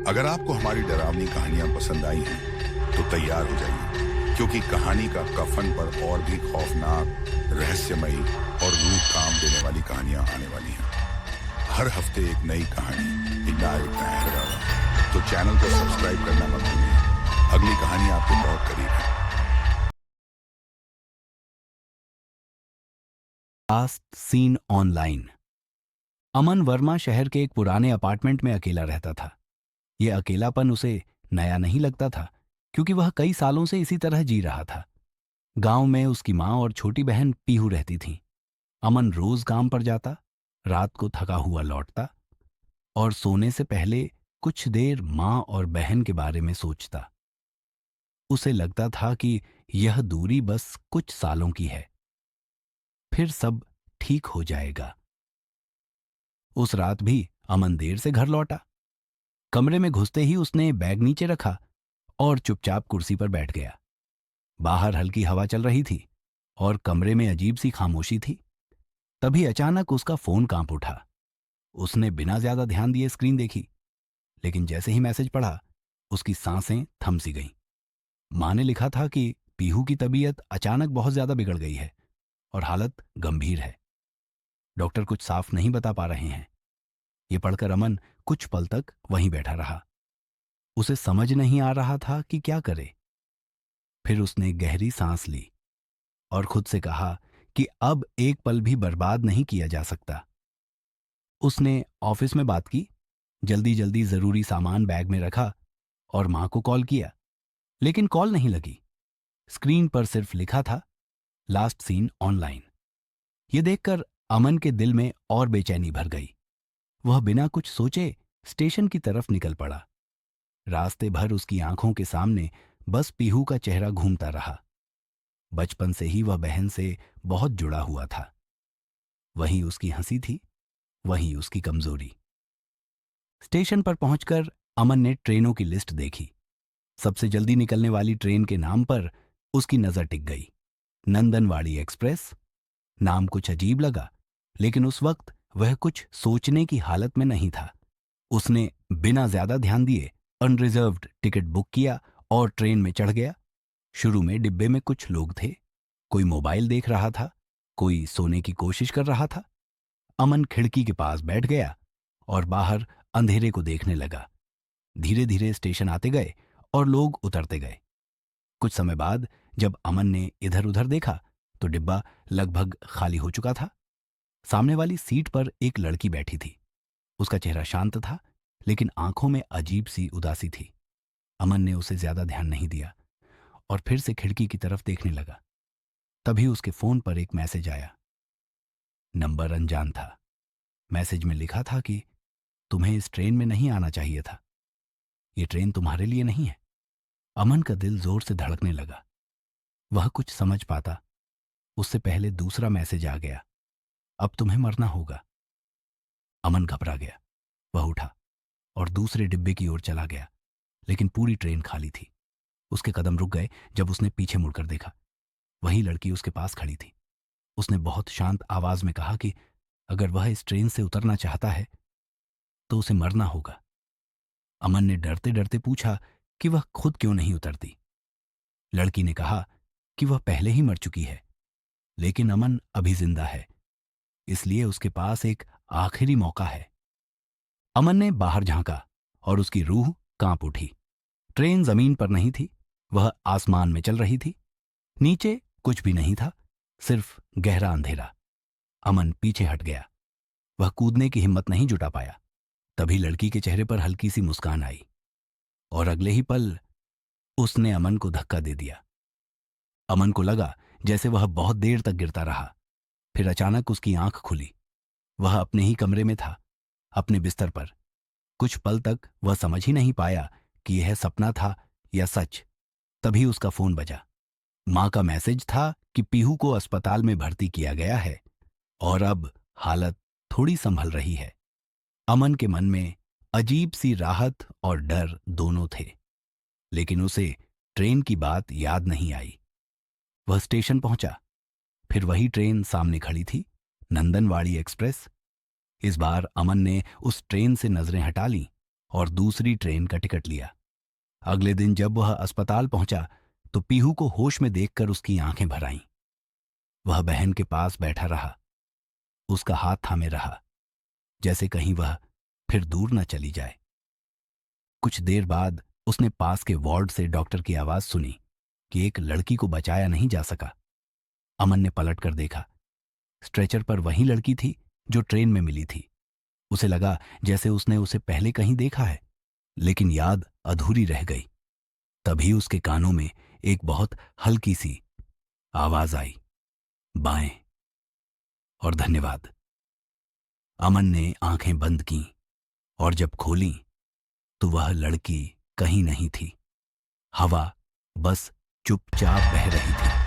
अगर आपको हमारी डरावनी कहानियां पसंद आई हैं, तो तैयार हो जाइए, क्योंकि कहानी का कफन पर और भी खौफनाक, रहस्यमयी और रूह काम देने वाली कहानियां आने वाली हैं। हर हफ्ते एक नई कहानी, एक नया पहरावा। तो चैनल को सब्सक्राइब करना मत भूलिए। अगली कहानी आपके बहुत करीब है। Last seen online. Aman Verma शहर के एक पुराने अपार्टमेंट में अकेला रहता था। यह अकेलापन उसे नया नहीं लगता था, क्योंकि वह कई सालों से इसी तरह जी रहा था। गांव में उसकी माँ और छोटी बहन पीहू रहती थीं। अमन रोज काम पर जाता, रात को थका हुआ लौटता और सोने से पहले कुछ देर माँ और बहन के बारे में सोचता। उसे लगता था कि यह दूरी बस कुछ सालों की है, फिर सब ठीक हो जाएगा। उस रात भी अमन देर से घर लौटा। कमरे में घुसते ही उसने बैग नीचे रखा और चुपचाप कुर्सी पर बैठ गया। बाहर हल्की हवा चल रही थी और कमरे में अजीब सी खामोशी थी। तभी अचानक उसका फोन कांप उठा। उसने बिना ज्यादा ध्यान दिए स्क्रीन देखी, लेकिन जैसे ही मैसेज पढ़ा, उसकी सांसें थम सी गईं। मां ने लिखा था कि पीहू की तबीयत अचानक बहुत ज्यादा बिगड़ गई है और हालत गंभीर है। डॉक्टर कुछ साफ नहीं बता पा रहे हैं। ये पढ़कर अमन कुछ पल तक वहीं बैठा रहा। उसे समझ नहीं आ रहा था कि क्या करे। फिर उसने गहरी सांस ली और खुद से कहा कि अब एक पल भी बर्बाद नहीं किया जा सकता। उसने ऑफिस में बात की, जल्दी जल्दी जरूरी सामान बैग में रखा और मां को कॉल किया, लेकिन कॉल नहीं लगी। स्क्रीन पर सिर्फ लिखा था, लास्ट सीन ऑनलाइन। ये देखकर अमन के दिल में और बेचैनी भर गई। वह बिना कुछ सोचे स्टेशन की तरफ निकल पड़ा। रास्ते भर उसकी आंखों के सामने बस पीहू का चेहरा घूमता रहा। बचपन से ही वह बहन से बहुत जुड़ा हुआ था। वही उसकी हंसी थी, वही उसकी कमजोरी। स्टेशन पर पहुंचकर अमन ने ट्रेनों की लिस्ट देखी। सबसे जल्दी निकलने वाली ट्रेन के नाम पर उसकी नजर टिक गई, नंदनवाड़ी एक्सप्रेस। नाम कुछ अजीब लगा, लेकिन उस वक्त वह कुछ सोचने की हालत में नहीं था। उसने बिना ज्यादा ध्यान दिए अनरिजर्व्ड टिकट बुक किया और ट्रेन में चढ़ गया। शुरू में डिब्बे में कुछ लोग थे। कोई मोबाइल देख रहा था, कोई सोने की कोशिश कर रहा था। अमन खिड़की के पास बैठ गया और बाहर अंधेरे को देखने लगा। धीरे धीरे स्टेशन आते गए और लोग उतरते गए। कुछ समय बाद जब अमन ने इधर उधर देखा, तो डिब्बा लगभग खाली हो चुका था। सामने वाली सीट पर एक लड़की बैठी थी। उसका चेहरा शांत था, लेकिन आंखों में अजीब सी उदासी थी। अमन ने उसे ज्यादा ध्यान नहीं दिया और फिर से खिड़की की तरफ देखने लगा। तभी उसके फोन पर एक मैसेज आया। नंबर अनजान था। मैसेज में लिखा था कि तुम्हें इस ट्रेन में नहीं आना चाहिए था। ये ट्रेन तुम्हारे लिए नहीं है। अमन का दिल जोर से धड़कने लगा। वह कुछ समझ पाता, उससे पहले दूसरा मैसेज आ गया। अब तुम्हें मरना होगा। अमन घबरा गया। वह उठा और दूसरे डिब्बे की ओर चला गया, लेकिन पूरी ट्रेन खाली थी। उसके कदम रुक गए जब उसने पीछे मुड़कर देखा। वही लड़की उसके पास खड़ी थी। उसने बहुत शांत आवाज में कहा कि अगर वह इस ट्रेन से उतरना चाहता है तो उसे मरना होगा। अमन ने डरते डरते पूछा कि वह खुद क्यों नहीं उतरती। लड़की ने कहा कि वह पहले ही मर चुकी है, लेकिन अमन अभी जिंदा है, इसलिए उसके पास एक आखिरी मौका है। अमन ने बाहर झांका और उसकी रूह कांप उठी। ट्रेन जमीन पर नहीं थी, वह आसमान में चल रही थी। नीचे कुछ भी नहीं था, सिर्फ गहरा अंधेरा। अमन पीछे हट गया। वह कूदने की हिम्मत नहीं जुटा पाया। तभी लड़की के चेहरे पर हल्की सी मुस्कान आई और अगले ही पल उसने अमन को धक्का दे दिया। अमन को लगा जैसे वह बहुत देर तक गिरता रहा। फिर अचानक उसकी आंख खुली। वह अपने ही कमरे में था, अपने बिस्तर पर। कुछ पल तक वह समझ ही नहीं पाया कि यह सपना था या सच। तभी उसका फोन बजा। मां का मैसेज था कि पीहू को अस्पताल में भर्ती किया गया है और अब हालत थोड़ी संभल रही है। अमन के मन में अजीब सी राहत और डर दोनों थे, लेकिन उसे ट्रेन की बात याद नहीं आई। वह स्टेशन पहुंचा। फिर वही ट्रेन सामने खड़ी थी, नंदनवाड़ी एक्सप्रेस। इस बार अमन ने उस ट्रेन से नजरें हटा लीं और दूसरी ट्रेन का टिकट लिया। अगले दिन जब वह अस्पताल पहुंचा तो पीहू को होश में देखकर उसकी आंखें भर आईं। वह बहन के पास बैठा रहा, उसका हाथ थामे रहा, जैसे कहीं वह फिर दूर न चली जाए। कुछ देर बाद उसने पास के वार्ड से डॉक्टर की आवाज सुनी कि एक लड़की को बचाया नहीं जा सका। अमन ने पलट कर देखा। स्ट्रेचर पर वही लड़की थी जो ट्रेन में मिली थी। उसे लगा जैसे उसने उसे पहले कहीं देखा है, लेकिन याद अधूरी रह गई। तभी उसके कानों में एक बहुत हल्की सी आवाज आई, बाएं और धन्यवाद। अमन ने आंखें बंद की और जब खोली तो वह लड़की कहीं नहीं थी। हवा बस चुपचाप बह रही थी।